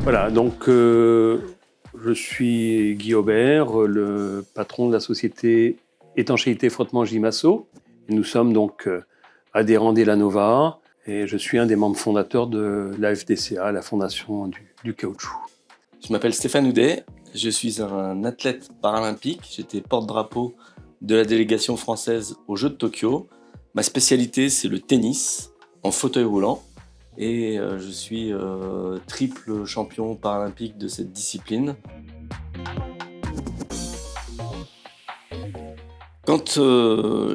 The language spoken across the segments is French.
Voilà, donc je suis Guy Aubert, le patron de la société étanchéité frottement Gimasso. Nous sommes donc adhérents d'Elanova et je suis un des membres fondateurs de la FDCA, la fondation du caoutchouc. Je m'appelle Stéphane Houdet, je suis un athlète paralympique. J'étais porte-drapeau de la délégation française aux Jeux de Tokyo. Ma spécialité, c'est le tennis en fauteuil roulant. Et je suis triple champion paralympique de cette discipline. Quand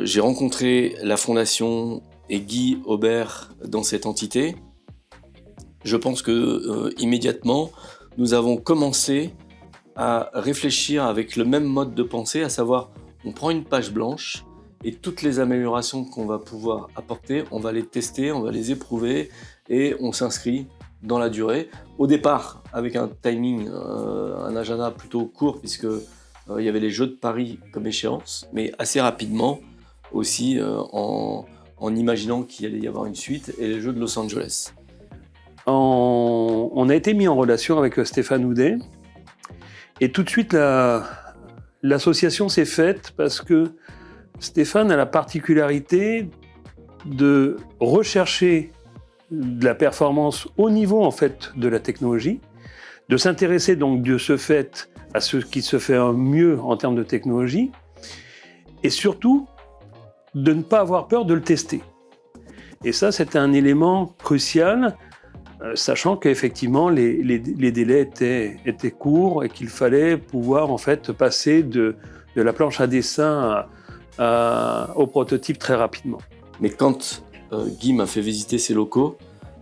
j'ai rencontré la fondation et Guy Aubert dans cette entité, je pense que immédiatement, nous avons commencé à réfléchir avec le même mode de pensée, à savoir, on prend une page blanche et toutes les améliorations qu'on va pouvoir apporter, on va les tester, on va les éprouver et on s'inscrit dans la durée. Au départ, avec un timing, un agenda plutôt court puisque il y avait les Jeux de Paris comme échéance, mais assez rapidement aussi en imaginant qu'il allait y avoir une suite et les Jeux de Los Angeles. On a été mis en relation avec Stéphane Houdet et tout de suite l'association s'est faite parce que Stéphane a la particularité de rechercher de la performance au niveau en fait de la technologie, de s'intéresser donc de ce fait à ce qui se fait mieux en termes de technologie et surtout de ne pas avoir peur de le tester. Et ça, c'était un élément crucial, sachant qu'effectivement les délais étaient courts et qu'il fallait pouvoir en fait passer de la planche à dessin au prototype très rapidement. Mais quand Guy m'a fait visiter ses locaux,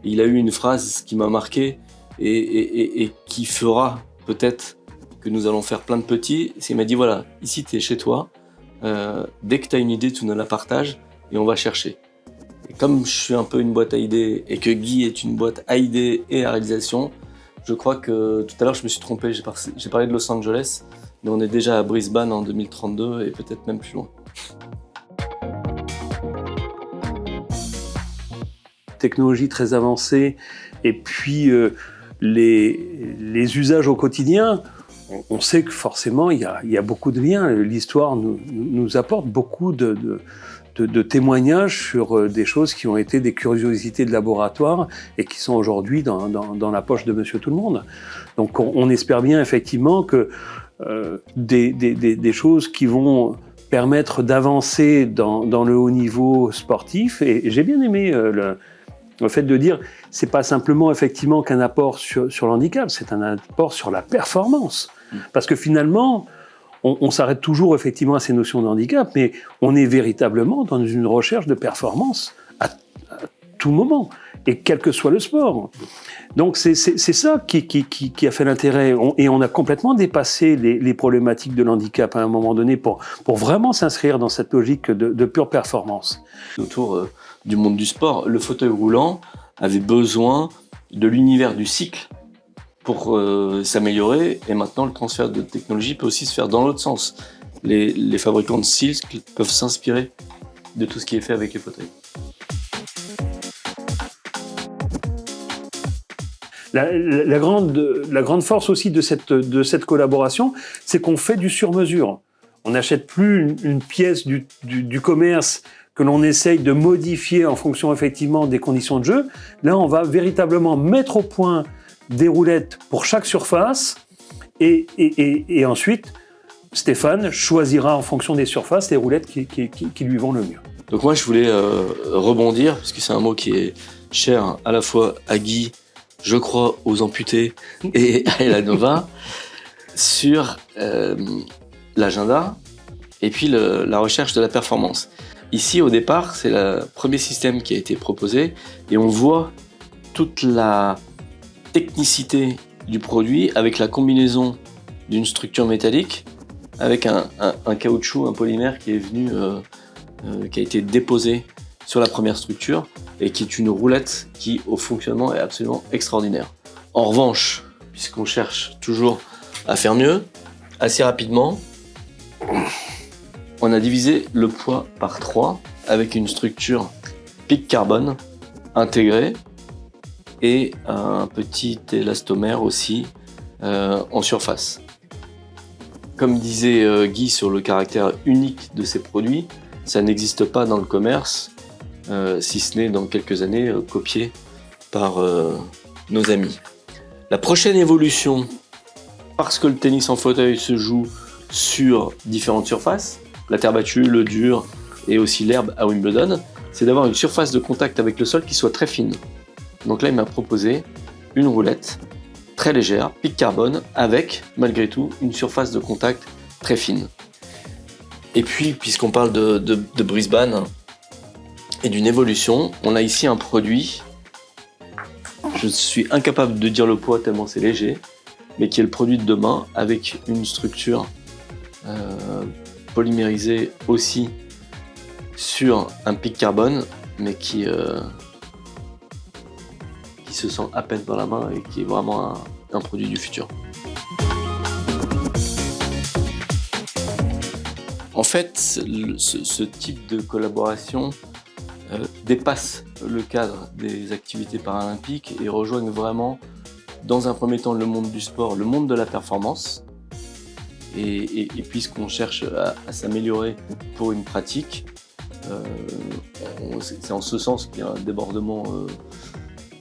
il a eu une phrase qui m'a marqué et qui fera peut-être que nous allons faire plein de petits. Il m'a dit voilà, ici tu es chez toi, dès que tu as une idée, tu nous la partages et on va chercher. Et comme je suis un peu une boîte à idées et que Guy est une boîte à idées et à réalisation, je crois que tout à l'heure je me suis trompé, j'ai parlé de Los Angeles, mais on est déjà à Brisbane en 2032 et peut-être même plus loin. Technologie très avancée et puis les usages au quotidien, on sait que forcément il y a beaucoup de liens. L'histoire nous apporte beaucoup de témoignages sur des choses qui ont été des curiosités de laboratoire et qui sont aujourd'hui dans la poche de Monsieur Tout-le-Monde. Donc on espère bien effectivement que des choses qui vont permettre d'avancer dans le haut niveau sportif. Et j'ai bien aimé le fait de dire, c'est pas simplement effectivement qu'un apport sur l'handicap, c'est un apport sur la performance. Parce que finalement, on s'arrête toujours effectivement à ces notions de handicap, mais on est véritablement dans une recherche de performance à tout moment, et quel que soit le sport. Donc c'est ça qui a fait l'intérêt, et on a complètement dépassé les problématiques de l'handicap à un moment donné pour vraiment s'inscrire dans cette logique de pure performance. Autour du monde du sport, le fauteuil roulant avait besoin de l'univers du cycle pour s'améliorer, et maintenant le transfert de technologie peut aussi se faire dans l'autre sens. Les fabricants de cycles peuvent s'inspirer de tout ce qui est fait avec les fauteuils. La grande force aussi de cette collaboration, c'est qu'on fait du sur-mesure. On n'achète plus une pièce du commerce que l'on essaye de modifier en fonction effectivement des conditions de jeu. Là, on va véritablement mettre au point des roulettes pour chaque surface et ensuite, Stéphane choisira en fonction des surfaces les roulettes qui lui vont le mieux. Donc moi, je voulais rebondir, parce que c'est un mot qui est cher à la fois à Guy, je crois aux amputés, et à Elanova, sur l'agenda et puis la recherche de la performance. Ici, au départ, c'est le premier système qui a été proposé et on voit toute la technicité du produit avec la combinaison d'une structure métallique avec un caoutchouc, un polymère qui est venu, qui a été déposé sur la première structure et qui est une roulette qui, au fonctionnement, est absolument extraordinaire. En revanche, puisqu'on cherche toujours à faire mieux, assez rapidement, on a divisé le poids par 3 avec une structure PIC carbone intégrée et un petit élastomère aussi en surface. Comme disait Guy sur le caractère unique de ces produits, ça n'existe pas dans le commerce, si ce n'est dans quelques années copié par nos amis. La prochaine évolution, parce que le tennis en fauteuil se joue sur différentes surfaces, la terre battue, le dur et aussi l'herbe à Wimbledon, c'est d'avoir une surface de contact avec le sol qui soit très fine. Donc là, il m'a proposé une roulette très légère, pic carbone, avec, malgré tout, une surface de contact très fine. Et puis, puisqu'on parle de Brisbane et d'une évolution, on a ici un produit, je suis incapable de dire le poids tellement c'est léger, mais qui est le produit de demain, avec une structure polymérisée aussi sur un pic carbone, mais qui se sent à peine dans la main et qui est vraiment un produit du futur. En fait, ce type de collaboration dépasse le cadre des activités paralympiques et rejoignent vraiment, dans un premier temps, le monde du sport, le monde de la performance. Et puisqu'on cherche à s'améliorer pour une pratique, c'est en ce sens qu'il y a un débordement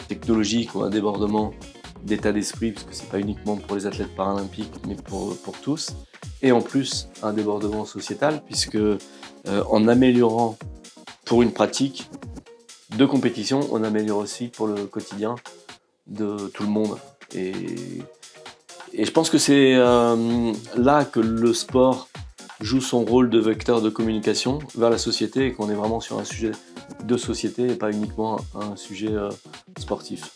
technologique ou un débordement d'état d'esprit, puisque c'est pas uniquement pour les athlètes paralympiques, mais pour tous. Et en plus, un débordement sociétal, puisque en améliorant pour une pratique de compétition, on améliore aussi pour le quotidien de tout le monde. Et je pense que c'est là que le sport joue son rôle de vecteur de communication vers la société et qu'on est vraiment sur un sujet de société et pas uniquement un sujet sportif.